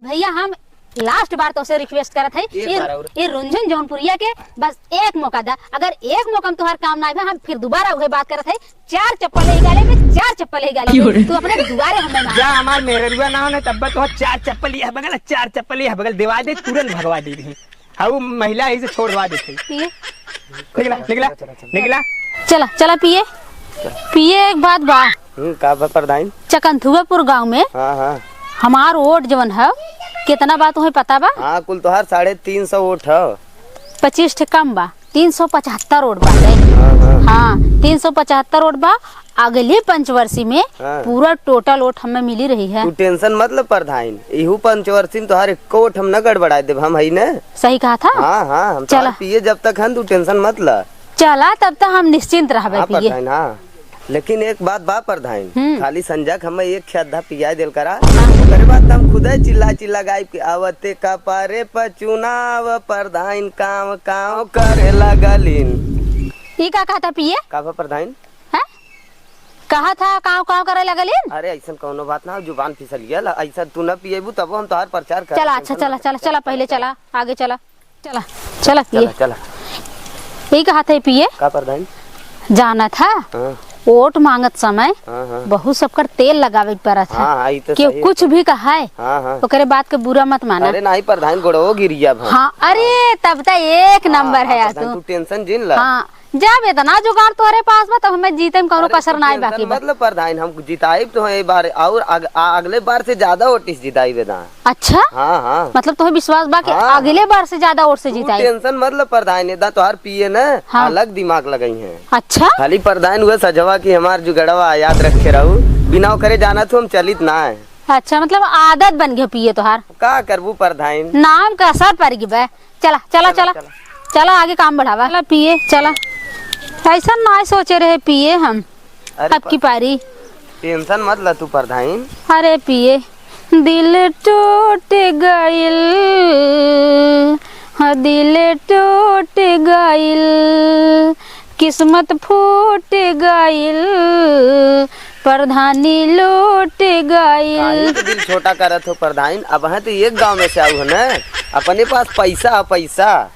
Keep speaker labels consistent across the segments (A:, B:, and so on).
A: भैया हम लास्ट बार तो से रिक्वेस्ट करत है ये रुंझन जौनपुरिया के बस एक मौका दा। अगर एक मौका में तुम्हार काम ना आए हम फिर दोबारा वही बात करत है। 4 चप्पल ले गाले में 4 चप्पल ले गाले तू अपने दुआरे हमें मार
B: जा हमार मेहरुआ ना हो ना तब तो 4 चप्पल ये बगल 4 चप्पल ये बगल दिवा दे तुरंत भगवा दी रही हाउ महिला ही से छोड़वा देते निकला निकला निकला
A: चला चला पिए पिए। एक बात बा
C: का प्रधान
A: चकंथुआपुर गांव में
C: हाँ हाँ
A: हमार वोट जवन है कितना बात तुम्हें पता बा?
C: हाँ कुल तोहार 350 वोट है।
A: 25 ठे कम बा 375 वोट बा। हाँ 375 वोट बा। अगले पंचवर्षी में पूरा टोटल वोट हमें मिली रही है।
C: तू टेंशन मतलब प्रधान इहू पंचवर्षी में तोहार एक वोट हम न गड़बड़ा दे हम है न।
A: सही कहा था।
C: हाँ हाँ हम
A: चला
C: पिए जब तक हम तू टेंशन मत ला।
A: चला तब तक हम निश्चिंत रहबे पिए।
C: हाँ लेकिन एक बात बा प्रधान खाली संजय हमें एक श्रद्धा पिया दिल करा ओकरे बाद हम खुद चिल्ला चिल्ला गाय के आवते का पारे पचुनाव प्रधान काम काम करे लगलिन।
A: ये का कहता पिए
C: का प्रधान
A: है कहा था काव काव करे लगलिन।
C: अरे ऐसा कोनो बात ना जुबान फिसल गया ऐसा तू न पिएबू तब हम तोहार प्रचार कर।
A: चला अच्छा चला चला चला पहले चला आगे चला चला चला पिए
C: चला
A: ये कहा था पिए
C: का प्रधान
A: जाना था वोट मांगत समय बहुत सबकर तेल लगावे पड़ा था।
C: तो
A: कि कुछ भी कहा है ओकरे बात के बुरा मत माना।
C: अरे नहीं प्रधान गोड़ो गिरिया
A: हाँ अरे तब तक एक नंबर है यार तू
C: टेंशन जिन ला।
A: हाँ जब इतना जुगाड़ तुम्हारे पास बा तो हमें जीते में कोनो कसर ना है बाकी
C: मतलब प्रधान हम जिताई तो है बार और अगले बार से ज्यादा वोट जिताई बेदा।
A: अच्छा
C: हाँ हाँ
A: मतलब तुम्हें विश्वास बा कि अगले बार से ज्यादा वोट से जिताई।
C: टेंशन मतलब प्रधान इदा तोहार पिए न अलग दिमाग लगाई है।
A: अच्छा
C: खाली प्रधान हुआ सजवा की हमार जुगड़वा याद रखे रहू बिना करे जाना तो हम चलित ना है।
A: अच्छा मतलब आदत बन गया पिए तोहार
C: का करबू प्रधान
A: नाम का असर पड़ गया। चला चला चला चला आगे काम बढ़ावा। चला पिए चला ऐसा ना सोचे रहे पिए हम अब की पारी।
C: टेंशन मत ला तू प्रधान।
A: अरे पिए दिल टूट गइल दिल टूट गइल किस्मत फूट गइल प्रधानी लूट गइल।
C: दिल छोटा करत हो प्रधान अब है तो एक गांव में से आऊ है न अपने पास पैसा पैसा।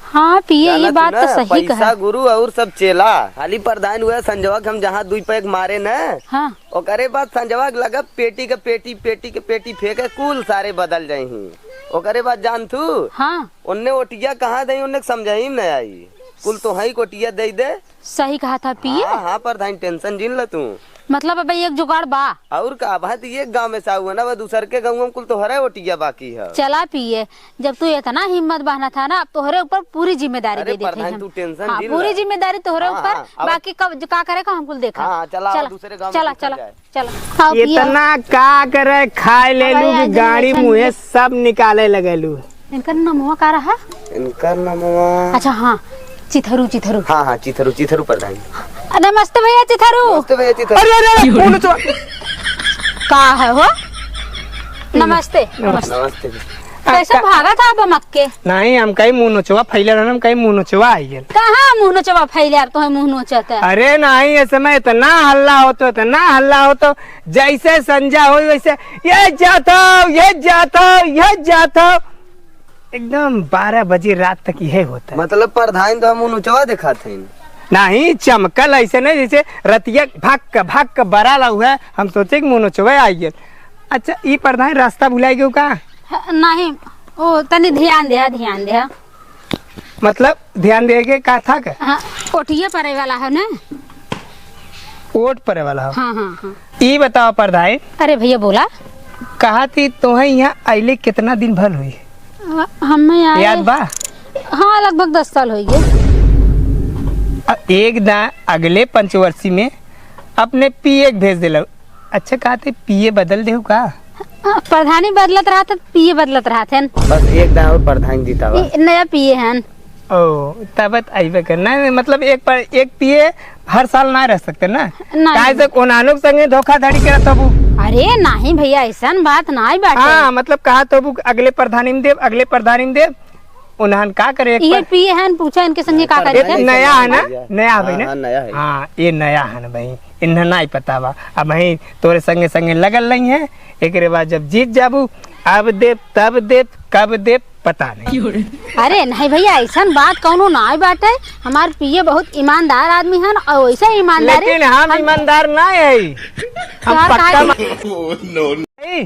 A: हाँ पिए ये बात तो सही कहा।
C: पैसा गुरु और सब चेला खाली प्रधान हुआ संजवा हम जहाँ 2 पैक मारे न
A: हाँ
C: ओकरे बाद संजवा लगा पेटी के पेटी फेंके कुल सारे बदल जाही। ओकरे बाद जान तू
A: हाँ
C: उन्ने ओटिया कहाँ दई उन्ने समझाई न आई कुल तो है कोटिया दे दे।
A: सही कहा था पिए।
C: हाँ प्रधान टेंशन जिन ल तू
A: मतलब अब एक जुगाड़ बा
C: और का बात एक गांव में साहू है ना वह दूसर के गाँव में कुल तो हरे ओटिया बाकी है।
A: चला पिए जब तू इतना हिम्मत बहाना था ना अब तोहरे ऊपर पूरी जिम्मेदारी दे देते हैं।
C: तू टेंशन
A: हाँ, पूरी जिम्मेदारी तोहरे ऊपर बाकी कब का करेगा हमको देखा।
C: चला दूसरे गाँव
A: चला चला चला
B: इतना का करे खाए ले लू गाड़ी मुँहे सब निकाले लगे लू।
A: इनका नमवा का रहा
C: इनका नमवा
A: अच्छा हाँ चिथरू चिथरू।
C: हाँ हाँ चिथरू प्रधान।
A: नमस्ते भैया चिथरू।
C: नमस्ते भैया चिथरू।
B: अरे
A: का है हो नमस्ते
C: नमस्ते।
A: कैसे भागा था अब मक्के
B: नहीं हम कहीं मुँह नोचवा फैले रहना हम कहीं मुँह नोचवा आई गए।
A: कहाँ मुँह नोचवा फैले यार तो मुँह नोचता है।
B: अरे नहीं ऐसे में इतना हल्ला हो तो जैसे संजय हो वैसे ये जाता एकदम 12 बजे रात तक यही होता है।
C: मतलब प्रधान तो हम नोचवा देखा थे
B: नहीं चमकल ऐसे नहीं जैसे रतिया भाग का बड़ा हुआ है हम सोचे कि मुँह नोचवा आई गए। अच्छा ये प्रधान रास्ता भुलाई गयो का
A: नहीं ओ तनी ध्यान दे
B: मतलब ध्यान दे के का था का
A: हाँ, ओटिया परे वाला है ना
B: वोट परे वाला हो।
A: हाँ।
B: ये बताओ प्रधान।
A: अरे भैया बोला
B: कहा थी तुम्हें यहाँ आइले कितना दिन भर हुई
A: हमें
B: याद बा?
A: हाँ लगभग 10 साल हो गए।
B: एक अगले पंचवर्षी में अपने पिए भेज दिल। अच्छा कहा थे पिए बदल दे का
A: प्रधानी बदलत रहा था पिए बदलत रहा थे
C: बस एक दाव और प्रधान जीता
A: नया पिए हैं।
B: ओ तब आइबे करना मतलब एक पिए हर साल ना रह सकते ना काहे से कोनानो संगे धोखाधड़ी करत हबू।
A: अरे नहीं भैया ऐसा बात नहीं बाटे।
B: हाँ मतलब कहा तो अगले प्रधानी में देव उन्हन का करे
A: ये पिए हैं पूछा इनके संगे का करे
B: नया है ना नया भाई ना
C: नया है।
B: हाँ ये नया है ना भाई इन्हें नहीं पता बा अब भाई तोरे संगे संगे लगल नहीं है एक बाद जब जीत जाबू अब दे तब दे कब दे पता नहीं।
A: अरे नहीं भैया, ऐसा बात कौनो ना बाटे। हमार पिए बहुत ईमानदार आदमी है और वैसे ईमानदारी।
B: लेकिन हम ईमानदार ना है, हम
A: यार
B: पक्का
A: काहे?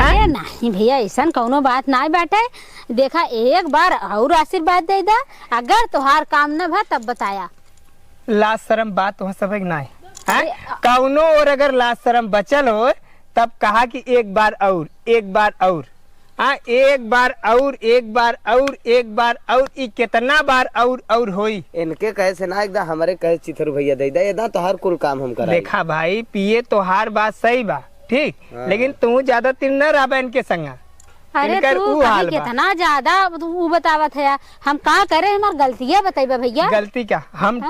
A: अरे नहीं भैया, ऐसा कौनो बात ना बाटे। देखा एक बार और आशीर्वाद दे दा, अगर तुहार काम न भा तब बताया।
B: लाज शर्म बात वहाँ सब ना है। कौनो और अगर लाज शर्म बचल हो तब कहा कि एक बार और एक बार और। हाँ, एक बार और एक बार और एक बार और, ई कितना बार और होई।
C: इनके कहे से ना एकदम हमारे कहे चिथरू भैया दे दे एकदम, तो हर कुल काम हम करा।
B: देखा भाई, पिए तो हर बात सही बा ठीक, लेकिन तू ज्यादा दिन न रहा इनके संगा।
A: अरे तू कितना ज्यादा तू बतावत है। हम का करे, हमार गलतियां बताइबा भैया।
B: गलती क्या, हम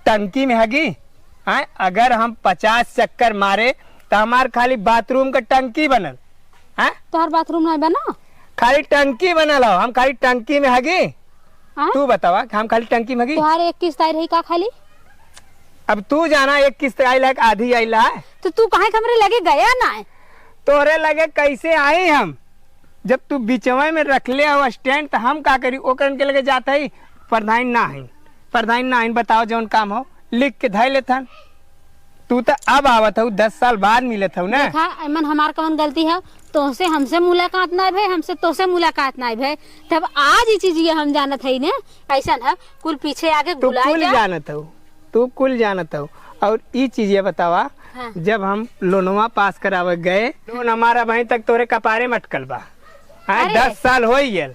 B: टंकी में हगी। अगर हम 50 चक्कर मारे तो हमार खाली बाथरूम का टंकी बनल।
A: तोहर बाथरूम नहीं बना,
B: खाली टंकी बनल हो, हम खाली टंकी में हगी। तू बतावा हम खाली टंकी में हगी।
A: तोहार एक किस्त आई रही का खाली?
B: अब तू जाना एक किस्त आइल है आधी आइल है,
A: तो तू कहे हमरे लगे गया ना है?
B: तोरे लगे कैसे आई हम? जब तू बिचवा में रख ले हो स्टैंड तो हम का करी? ओकरन के लगे जाता ही प्रधान ना है, प्रधान ना है। बताओ जौन काम हो लिख के धै लेथन। तू तो अब आवत हो, 10 साल बाद मिलत हो ना।
A: देखा अमन, हमार कौन गलती है? तो से हमसे मुलाकात ना भे, हमसे तो से मुलाकात ना भे, तब आज ये चीज ये हम जानत है ने। ऐसा ना कुल पीछे आगे
B: तू कुल जानत हो, तू कुल जानत हो। और ये चीज ये बतावा, जब हम लोनवा पास करावे गए, लोन हमारा वहीं तक तोरे कपारे मटकल बा। 10 साल हो गए।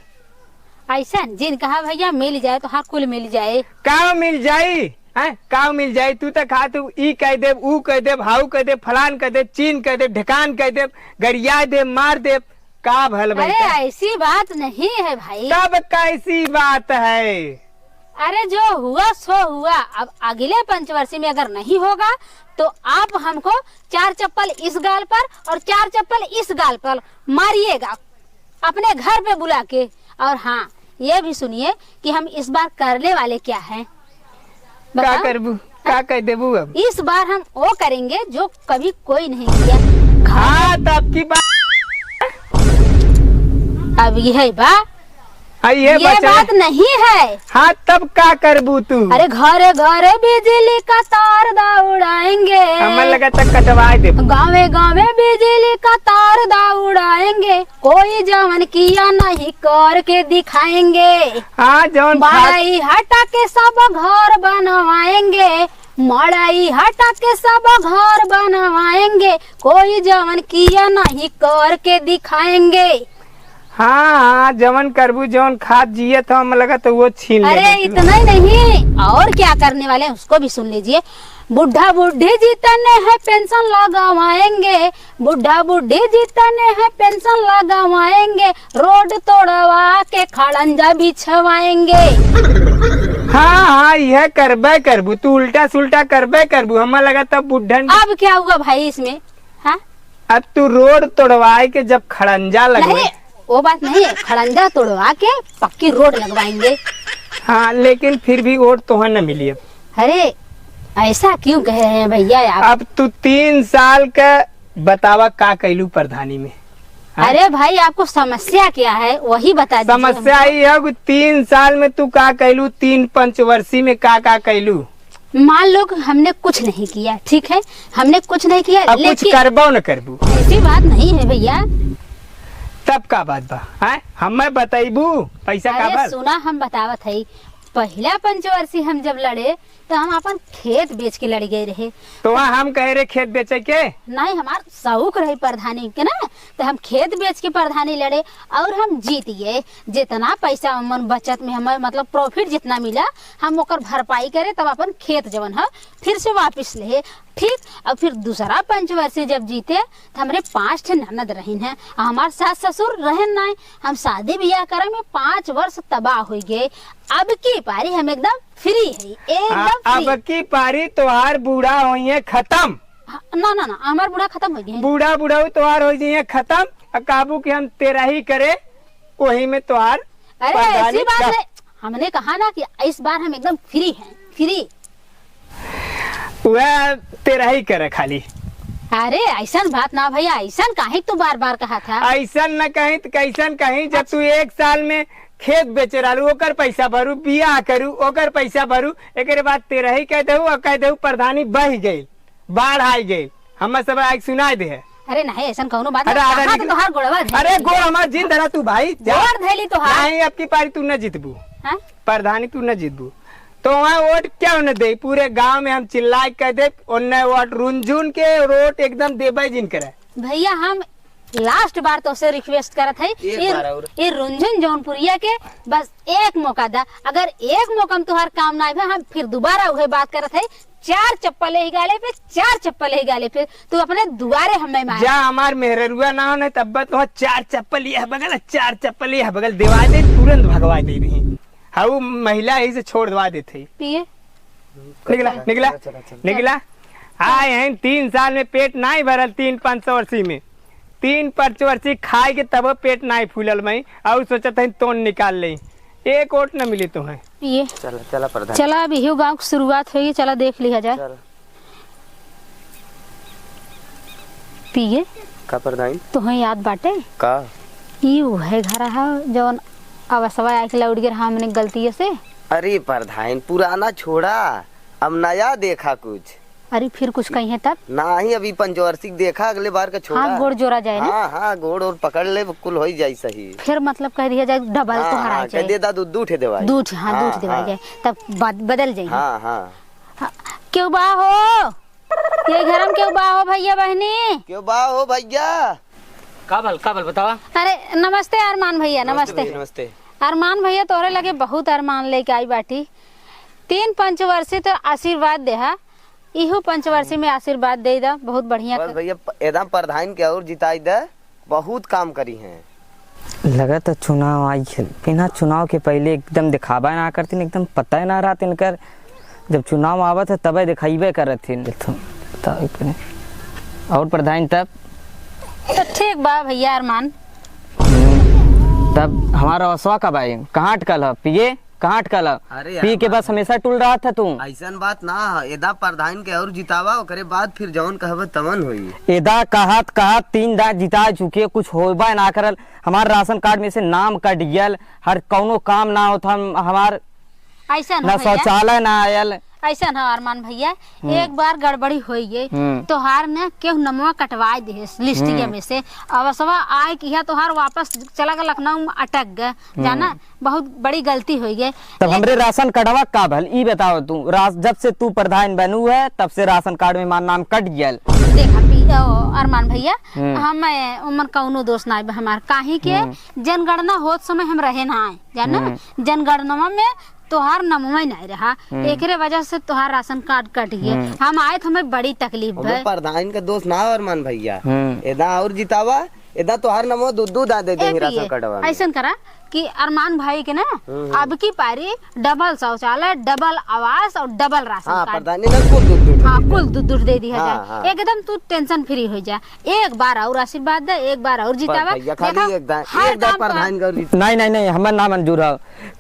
A: ऐसा जिन कहा भैया मिल जाए तो हर कुल मिल जाए।
B: का मिल जाई? का मिल जाई? तू तो खा, तू ई कह दे, ऊ कह दे, हाउ कह दे, फलान कह दे, चीन कह दे, ढकान कह दे, गरिया दे, मार दे, का भल भाई?
A: अरे ऐसी बात नहीं है भाई।
B: तब कैसी बात है?
A: अरे जो हुआ सो हुआ। अब अगले पंचवर्षीय में अगर नहीं होगा तो आप हमको 4 चप्पल इस गाल पर और 4 चप्पल इस गाल पर मारिएगा अपने घर पे बुला के। और हाँ, ये भी सुनिए कि हम इस बार करने वाले क्या हैं।
B: क्या करबू, क्या कह देबू? अब
A: इस बार हम वो करेंगे जो कभी कोई नहीं किया।
B: हाँ, तब की बात।
A: अब यह बात,
B: ये
A: बात नहीं है।
B: हाँ, तब क्या करबू तू?
A: अरे घरे घरे बिजली का तार दौड़ाएंगे।
B: हमें लगा तक कटवा दे।
A: गाँवे गाँवे बिजली का तार दौड़ाएंगे, कोई जवन किया नहीं करके दिखाएंगे।
B: हाँ, जवन
A: मड़ाई हटा के सब घर बनवाएंगे, मड़ाई हटा के सब घर बनवाएंगे, कोई जवन किया नहीं करके दिखाएंगे।
B: हाँ, जवन करबू, जवन खाद जिये तो हम लगा तो वो छीन ले।
A: अरे इतना ही नहीं, और क्या करने वाले हैं उसको भी सुन लीजिए। बुढ़ा बुढ़ी जितने हैं पेंशन लगवाएंगे, बुढ़ा बुढ़ी जितने हैं पेंशन लगवाएंगे, रोड तोड़वा के खड़ंजा बिछवाएंगे।
B: हाँ, यह करबे करबू, तू उल्टा सुल्टा करबे करबू। हमें लगा तब बुढ़न।
A: अब क्या हुआ भाई इसमें? हाँ,
B: अब तू रोड तोड़वाए के जब खड़ंजा लगे,
A: वो बात नहीं है, खड़ंजा तोड़वा के पक्की रोड लगवाएंगे।
B: हाँ, लेकिन फिर भी वोट तो न मिली। अब
A: अरे ऐसा क्यों कह रहे हैं भैया आप?
B: अब तू 3 साल का बतावा का कैलू प्रधानी में।
A: अरे भाई, आपको समस्या क्या है वही बता दीजिए।
B: समस्या ही है कि 3 साल में तू का कैलू, 3 पंचवर्षीय में का कैलू?
A: मान लो हमने कुछ नहीं किया, ठीक है, हमने कुछ नहीं किया,
B: अब कुछ करबो न करबू?
A: ऐसी बात नहीं है भैया।
B: तब का बात बा? हमें बताइबू पैसा का बात?
A: सुना, हम बतावत है। पहला पंचवर्षीय हम जब लड़े तो हम अपन खेत बेच के लड़ गए रहे।
B: तो हम कह रहे खेत बेचे के
A: नहीं, हमार शौक रही प्रधानी के ना, तो हम खेत बेच के प्रधानी लड़े और हम जीत गए। जितना पैसा हमन बचत में हमें मतलब प्रॉफिट जितना मिला, हम ओकर भरपाई करे तब अपन खेत जवन है फिर से वापस ले। ठीक, और फिर दूसरा पंचवर्षीय जब जीते तो हमारे 5 ठे ननद रहीन है, हमारे सास ससुर रहन नहीं। हम शादी ब्याह करे में 5 वर्ष तबाह हो गए। अब की पारी हम एकदम फ्री है, एकदम फ्री।
B: अब की पारी तोहार बूढ़ा होइए खत्म।
A: ना ना ना, हमार बूढ़ा खत्म हो गए।
B: बूढ़ा बूढ़ा तोहार हो जाइए खत्म। काबू की हम तेरा ही करे वही में तोहार।
A: अरे ऐसी बात है, हमने कहा ना कि इस बार हम एकदम फ्री हैं, फ्री।
B: वह तेरा ही करे खाली।
A: अरे ऐसा बात ना भैया, ऐसा काहे तू बार बार कहा था?
B: ऐसा न कहीं तो कैसन कहीं, जब तू एक साल में खेत बेचे रहू ओकर पैसा भरू, बियाह करू ओकर पैसा भरू, एक बाद तेरा ही कह दू और कह दू प्रधानी बह गई, बाढ़ आई गई, हम सब आज सुनाई दे।
A: अरे नहीं ऐसा कौनो बात
B: अरे
A: नहीं,
B: अरे
A: तो तोहार गोड़वा धैली।
B: अरे गोड़ हमार जीत धरा तू भाई,
A: गोड़ धैली तोहार।
B: नहीं अब की पारी तू न जीतबू,
A: हाँ?
B: प्रधानी तू न जीतबू तो वहाँ वोट क्यों न दे? पूरे गांव में हम चिल्ला कह दे उन्ने वोट रुंझुन के वोट एकदम देबे जिन करे।
A: भैया हम लास्ट बार तो से रिक्वेस्ट करत है, ये रुंझुन जौनपुरिया के बस एक मौका दा, अगर एक मौका में तुहार काम ना आए हम फिर दोबारा वही बात करत है। 4 चप्पल ही गाले पे, 4 चप्पल ही गाले पे, तू अपने दुआरे हमें मार
B: जा हमार मेहरुआ ना हो तब तो 4 चप्पल यह बगल 4 चप्पल यह बगल दिवा दे, तुरंत भगवा दे रही हाँ महिला ही से छोड़ दवा देते।
A: पिए
B: निकला निकला निकला आए हैं 3 साल में पेट नहीं भरल, 3 पंचवर्षी में 3 पंचवर्षी खाए के तब पेट नहीं फूलल मैं और सोचत है तोन निकाल ले, एक वोट न मिली तुम्हें।
A: पिए
C: चला चला प्रधान,
A: चला अभी ही गाँव की शुरुआत होगी, चला देख लिया जाए। पिए
C: का प्रधान
A: तुम्हें याद बाटे
C: का
A: ई है घर है जौन अवसवा आके लौट गया हमने गलती से?
C: अरे प्रधान पुराना छोड़ा, अब नया देखा कुछ।
A: अरे फिर कुछ कही है तब
C: ना ही अभी पंचवार्षिक देखा, अगले बार का छोड़ा।
A: हाँ गोड़ जोड़ा जाए ना।
C: हाँ गोड़ और पकड़ ले कुल हो जाए सही।
A: फिर मतलब कह दिया जाए डबल तो हरा जाए,
C: दे दा दूध उठे देवाई,
A: दूध हाँ दूध दिवाई जाए तब बदल जाए।
C: हाँ हाँ
A: क्यों बा हो ये घर में, क्यों बा हो भैया बहनी,
C: क्यों बा हो भैया?
D: काबल बतावा।
A: अरे नमस्ते अरमान भैया, नमस्ते
C: नमस्ते।
A: अरमान भैया तोरे लगे बहुत अरमान लेके आई बाटी, 3 पंचवर्षी तो आशीर्वाद दे हा, इहो पंचवर्षी में आशीर्वाद दे दा, बहुत बढ़िया।
C: बस भैया एकदम प्रधान के और जिताई दे, बहुत काम करी हैं।
D: लगा तो चुनाव आई है, बिना चुनाव के पहले एकदम दिखावा ना करती, एकदम पता ना रहा तिनकर, जब चुनाव आवत है तब दिखाइबे करत थी। और प्रधान तब
A: तो ठीक बा भैया अरमान।
D: तब हमारा असवा कब आए, कहाँ अटकल है? पिए कहाँ अटकल है?
C: अरे
D: पी के बस हमेशा टूल रहा था तू।
C: ऐसा बात ना है, एदा प्रधान के और जितावा ओकरे बाद फिर जौन कहब तमन होई।
D: एदा कहत 3 दांत जिता चुके, कुछ होबा ना करल, हमार राशन कार्ड में से नाम कट गयल, हर कौनो काम ना होता, हमार
A: ऐसा
D: ना शौचालय ना आयल।
A: ऐसा ना अरमान भैया, एक बार गड़बड़ी हो गई तोहार ने क्यों नमवा कटवाए दे लिस्टिया में से, अवसवा आए कि तोहार वापस चला गया लखनऊ में अटक गए, जाना बहुत बड़ी गलती हो गई।
D: तब हमरे राशन कार्डवा का भल ई बताओ तू, जब से तू प्रधान बनू है तब से राशन कार्ड में मार नाम कट गयल।
A: देखा अरमान भैया हम उमर कौनो दोस्त ना हमार, काहे के जनगणना होत समय हम रहे ना आए, जाना जनगणना में तोहार नमवा नहीं रहा, एकरे वजह से तोहार राशन कार्ड कट गया, हम आए तो हमें बड़ी तकलीफ है।
C: प्रधान का दोस्त ना अरमान भैया, एदा और जितावा, एदा तोहार नमो दूध दे दे राशन कार्डवा।
A: ऐसा करा कि अरमान भाई के ना अब की पारी डबल शौचालय, डबल आवास और डबल राशन कार्ड।
C: प्रधान ने कुल दूध,
A: हाँ कुल दूध दे दिया जाए, एकदम तू टेंशन फ्री हो जा। एक बार और आशीर्वाद दे, एक बार और जितावा।
C: प्रधान का
D: नहीं हमें ना मंजूर है।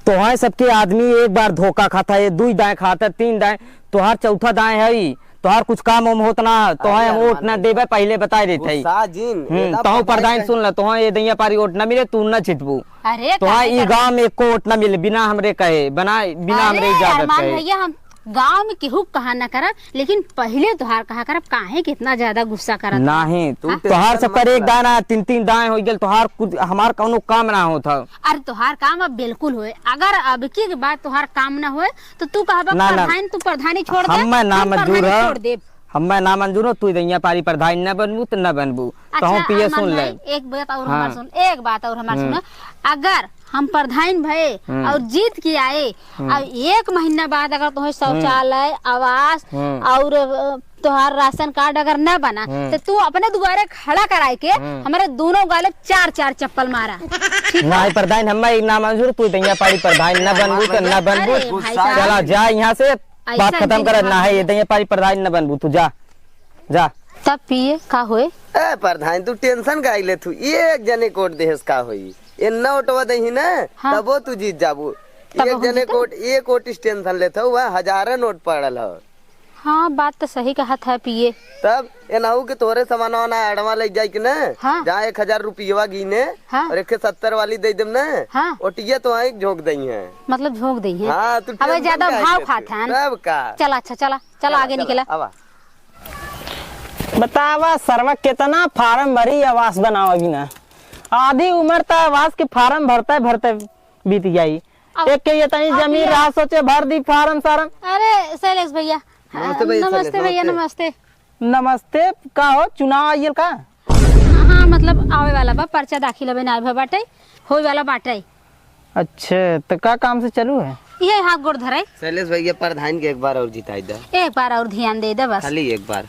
D: तो सबके आदमी एक बार धोखा खाता है, 2 दाएं खाता, 3 दाएं, तोहार चौथा दाएं है, तोहार कुछ काम उम होत ना, तोहार हम वोट न देबे पहले बताए देते। तो प्रधान सुन ल, तोहार ये दैया पारी वोट न मिले तू न जितबू, तोहार ई गांव में एको वोट न मिले बिना हमरे कहे, बिना हमरे इजाजत कहे।
A: भैया हम गांव में केहू कहा न करा, लेकिन पहले तोहार कहा कर, काहे कितना ज्यादा गुस्सा करा?
D: नहीं तोहार सब पर एक दाना 3 दाएं हो गए, तोहार कुछ हमार कौनो काम ना होता।
A: अरे तोहार काम अब बिल्कुल होए, अगर अब की बात तोहार काम न होए तो तू कहबा प्रधान, तू प्रधानी छोड़ दे,
D: हम ना मंजूर है, हमें ना मंजूर हो, तू दैया पारी प्रधान न बनबू तो न बनबू। तो हम पिए सुन ले
A: एक बात और हमार सुन, एक बात और हमार सुन, अगर हम प्रधान भये और जीत के आए और 1 महीना बाद अगर तुम्हें शौचालय, आवास और तुहार राशन कार्ड अगर न बना तो तू अपने दुआरे खड़ा कराए के हमारे दोनों गाले 4 चप्पल मारा।
D: नहीं प्रधान हमें ना मंजूर, तू दैया पारी प्रधान न बनबू तो न बनबू, चला जा यहाँ से, बात खत्म कर, ना है ये दैया पारी प्रधान न बनबू, तू जा जा।
A: तब पिए का होए?
C: प्रधान तू टेंशन का ले, तू एक जने कोट देहस का होई, ए न ओटवा दही ना तबो तू जीत जाबू। एक जने कोट एक कोट टेंशन लेत हुआ, 1000 नोट पड़ल हो,
A: हाँ बात तो सही कहा था पिए।
C: तब ये ना हो कि तोरे सामान वाना एडवा ले जाए कि न
A: हाँ।
C: जहाँ 1000 रुपया गिने
A: हाँ।
C: और 170 वाली दे देम न
A: हाँ।
C: ओटिया तो वहीं झोंक दई है।
A: मतलब झोंक दी है।
C: हाँ तू
A: अब ज्यादा भाव खाते हैं।
C: तब का
A: चला अच्छा चला आगे निकला।
C: आवा
D: बतावा सरवा कितना फार्म भरी आवास बनाओ अभी ना आधी उम्र तक आवास के फार्म भरते बीत जाई। एक के ये तनी जमीन रहा सोचे भर दी फार्म सारम।
A: अरे शैलेश भैया
C: नमस्ते भैया,
A: नमस्ते भैया
C: नमस्ते।
A: नमस्ते।
D: नमस्ते का हो चुनाव आइल का?
A: हाँ मतलब आवे वाला बा पर्चा दाखिल अबे ना बाटे होए वाला बाटे।
D: अच्छा तो का काम से चलू है?
A: ये हाथ गोड़ धराई
C: शैलेश भैया प्रधान के एक बार और जिताई दे।
A: एक बार और ध्यान दे दे बस।
C: खाली एक बार।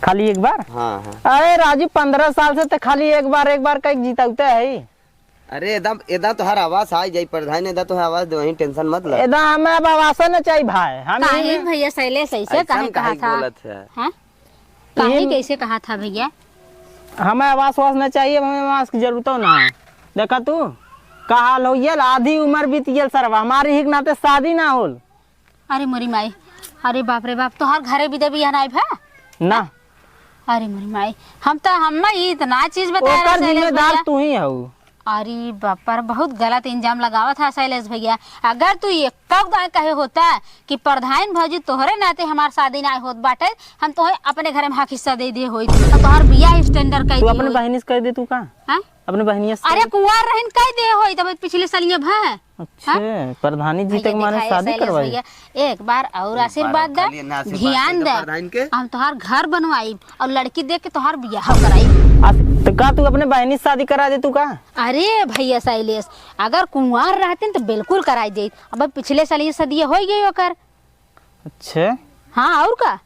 D: खाली एक बार?
C: हाँ हाँ।
D: अरे राजू 15 साल से तो खाली एक बार का जीता है।
C: अरे एदा तो हर आवाज आ जाई प्रधान एदा तो आवाज दे वहीं टेंशन मत ले।
D: एदा हमें अब आवास न चाहिए भाई हम
A: काहे भैया शैलेश ऐसे काहे कहा था? हाँ काहे कैसे कहा था भैया?
D: हमें आवास वास न चाहिए हमें आवास की जरूरत हो ना। देखा तू का हाल हो ये आधी उम्र बीत गई सरवा हमारी ही नाते शादी ना होल।
A: अरे मोरी माई अरे बाप रे बाप तोहार घरे भी देबी है
D: ना।
A: अरे मोरी माई हम इतना चीज बता
D: ओकर
A: रहे
D: जिम्मेदार तू ही हो।
A: अरे बाप पर बहुत गलत इंजाम लगावा था शैलेश भैया। अगर तू एक कहे होता कि प्रधान भौजी तोहरे नाते हमार शादी ना होत बाटे हम तोहे अपने घरे में हक हिस्सा दे दे होई और तोहर बियाह स्टैंडर्ड कह
D: तू
A: दी
D: अपने
A: होई।
D: बहनी से कह दे तू का
A: हाँ?
D: अपने बहनी से
A: अरे कुंवार रहन कह दे होई तब पिछले साल भा।
D: अच्छा प्रधानी जी तक माने शादी करवाई।
A: एक बार और आशीर्वाद दे ध्यान दे हम तोहार घर बनवाई और लड़की देख के तोहार बियाह कराई।
D: तो का तू अपने बहनी से शादी करा दे तू का?
A: अरे भैया शैलेश अगर कुंवार रहते तो बिल्कुल कराई जाई। अब पिछले साल ये सदिया हो गई ओकर।
D: अच्छा
A: हाँ और का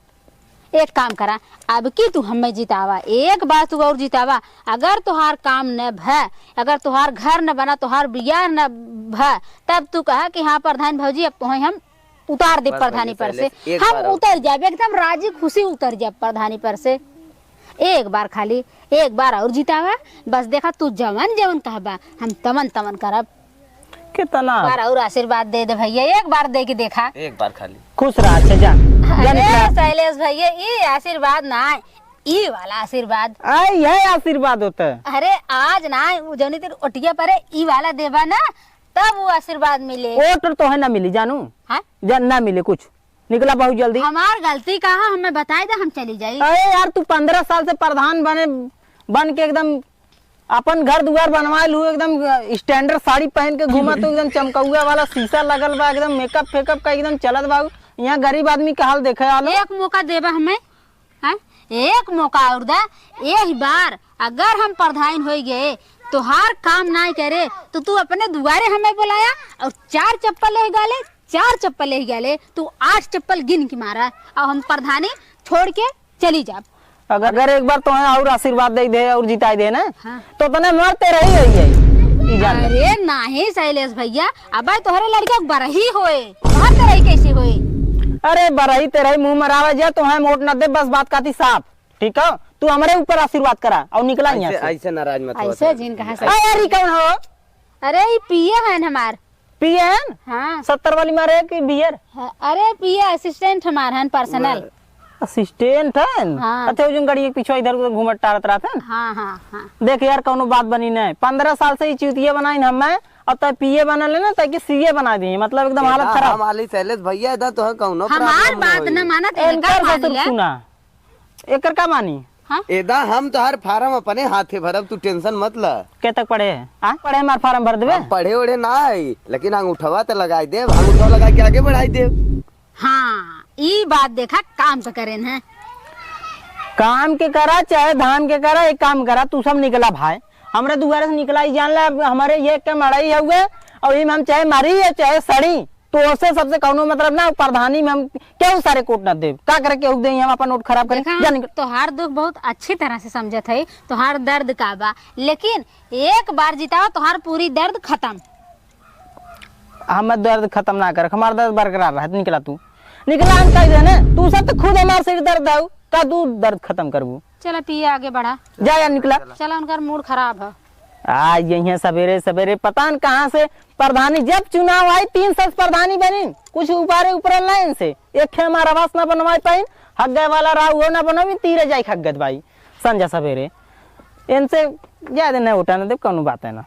A: एक काम करा अब की तू हमें जितावा एक बार तू और जितावा। अगर तुहार काम न भ अगर तुहार घर न बना तुहार बियाह न भ तब तू कहा कि हाँ प्रधान भौजी अब तो हम उतार दे प्रधानी पर से। हम उतर जाए एकदम राजी खुशी उतर जाए प्रधानी पर से। एक बार खाली एक बार और जितावा बस देखा तू जवन जवन कहबा हम तमन तमन करब।
D: कितना
A: बार और आशीर्वाद दे दे भैया एक बार दे के देखा।
C: एक बार खाली
D: खुश रहा। अच्छा जा
A: अरे शैलेश भैया ये आशीर्वाद ना ये वाला आशीर्वाद
D: यह आशीर्वाद होता है।
A: अरे आज ना जौनी तेरे ओटिया पर ई वाला देवा ना तब वो आशीर्वाद मिले।
D: वोट तो है ना मिली जानू।
A: हाँ?
D: ना मिले कुछ निकला बहुत जल्दी।
A: हमार गलती कहा हमें बताए दे हम चली जाई।
D: अरे यार तू 15 साल से प्रधान बन के एकदम अपन घर दुआर बनवाए लू एकदम स्टैंडर्ड साड़ी पहन के घूमा तो एकदम चमकौआ वाला शीशा लगल बा एकदम मेकअप फेकअप का एकदम चलत बा। यहाँ गरीब आदमी का हाल देखे आलो।
A: एक मौका देबा हमें हाँ? एक मौका और दे यही बार अगर हम प्रधान हो गए तो हर काम ना करे तो तू अपने दुआरे हमें बुलाया और 4 चप्पल ले गाले तू 8 चप्पल गिन के मारा और हम प्रधानी छोड़ के चली जा।
D: अगर एक बार तो और आशीर्वाद दे और जिताई दे ना
A: हाँ।
D: तो तने मरते रही है।
A: अरे नहीं शैलेश भैया अब तोहरे लड़का बरही होए मरते रही कैसे होए?
D: अरे बरही तेरे मुंह मरावा जा तो है मोट न दे बस बात काती साफ ठीक है। तू हमारे ऊपर आशीर्वाद करा और निकला यहाँ से।
C: ऐसे नाराज मत हो।
A: ऐसे जिन कहा से
D: अरे कौन हो?
A: अरे ये पिए है हमार
D: पीएन
A: हाँ
D: 70 वाली मारे कि बियर?
A: अरे पिए असिस्टेंट हमार है पर्सनल
D: असिस्टेंट है।
A: हाँ।
D: अच्छा जो गाड़ी के पीछे इधर उधर घूमत टारत रहते हैं।
A: हाँ हाँ हाँ
D: देख यार कौनो बात बनी नहीं 15 साल से ही चूतिया बनाई हमें और तब पीए बना लेना ताकि सीए बना दी मतलब एकदम हालत खराब।
C: हमारी शैलेश भैया इधर तो है कौनो
A: हमार बात न माना
D: सुना एकर का मानी
C: एदा हम तो हर फार्म अपने हाथे भरब तू टेंशन मत ल।
D: के तक पढ़े है पढ़े हमार फार्म भर देवे।
C: पढ़े ओढ़े ना आई लेकिन अंगूठवा तो लगाई दे अंगूठवा लगा के आगे बढ़ाई दे।
A: हाँ ये बात देखा काम तो करे है
D: काम के करा चाहे धाम के करा एक काम करा तू सब निकला भाई हमारे दुआरे से निकला ही जान ला हमारे ये के मड़ाई हुए और हम चाहे मारी या चाहे सड़ी तो उससे सबसे कौनो मतलब ना प्रधानी में हम क्यों सारे कोट ना दे का करे के दे हम अपन नोट खराब करें।
A: तोहार दुख बहुत अच्छी तरह से समझत है तोहार दर्द का बा लेकिन एक बार जिताओ तोहार पूरी दर्द खत्म।
D: हम दर्द खत्म ना कर हमारा दर्द बरकरार रहा निकला तू निकला हम कह दे ना तू सब तो खुद हमारे सिर दर्द है का तू दर्द खत्म करबू।
A: चला पिए आगे बढ़ा
D: जा यार निकला
A: चला उनका मूड खराब है।
D: आ यही सवेरे सवेरे पता न कहाँ से प्रधानी, जब चुनाव आई 3 सस प्रधानी बनी, कुछ ऊपर ऊपर लाइन से एक खे हमारा आवास न बनवाई पाई, हग्गे वाला राहु हो न बनवी, तीरे जाई हग्गत भाई संजय सवेरे, इनसे ज्यादा नहीं उठाने दे, कौन बात है ना।